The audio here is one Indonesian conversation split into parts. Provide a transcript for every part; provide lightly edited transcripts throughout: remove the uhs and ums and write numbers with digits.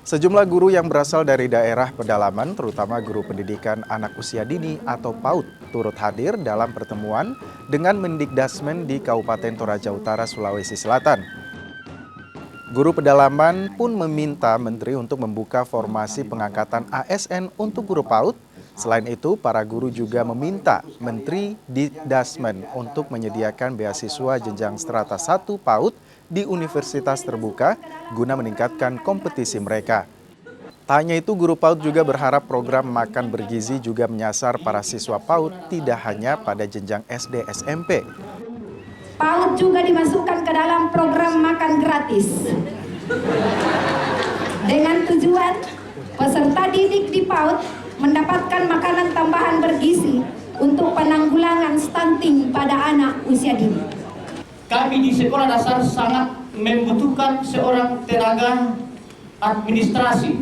Sejumlah guru yang berasal dari daerah pedalaman, terutama guru pendidikan anak usia dini atau PAUD, turut hadir dalam pertemuan dengan Mendikdasmen di Kabupaten Toraja Utara, Sulawesi Selatan. Guru pedalaman pun meminta Menteri untuk membuka formasi pengangkatan ASN untuk guru PAUD. Selain itu, para guru juga meminta Menteri Dikdasmen untuk menyediakan beasiswa jenjang strata 1 PAUD di universitas terbuka guna meningkatkan kompetisi mereka. Tak hanya itu, guru PAUD juga berharap program makan bergizi juga menyasar para siswa PAUD tidak hanya pada jenjang SD SMP. PAUD juga dimasukkan ke dalam program makan gratis. Dengan tujuan peserta didik di PAUD mendapatkan makanan tambahan bergizi untuk penanggulangan stunting pada anak usia dini. Kami di sekolah dasar sangat membutuhkan seorang tenaga administrasi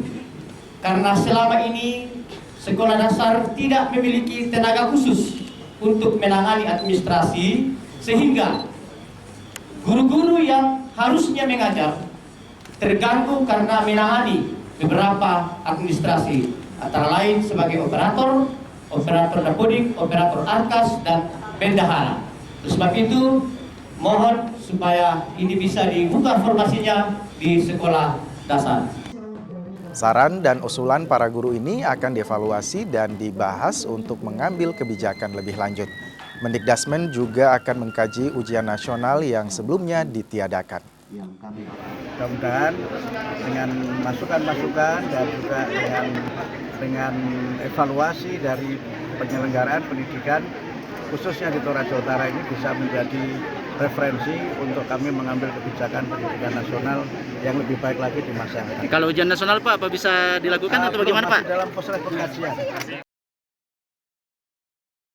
karena selama ini sekolah dasar tidak memiliki tenaga khusus untuk menangani administrasi, sehingga guru-guru yang harusnya mengajar terganggu karena menangani beberapa administrasi, antara lain sebagai operator dapodik, operator arkas, dan bendahara. Sebab itu mohon supaya ini bisa dibuka formasinya di sekolah dasar. Saran dan usulan para guru ini akan dievaluasi dan dibahas untuk mengambil kebijakan lebih lanjut. Mendikdasmen juga akan mengkaji ujian nasional yang sebelumnya ditiadakan. Mudah-mudahan dengan masukan-masukan dan juga dengan evaluasi dari penyelenggaraan pendidikan khususnya di Toraja Utara ini bisa menjadi referensi untuk kami mengambil kebijakan pendidikan nasional yang lebih baik lagi di masa yang akan datang. Kalau ujian nasional Pak, apa bisa dilakukan atau bagaimana Pak? Masih dalam proses pengkajian.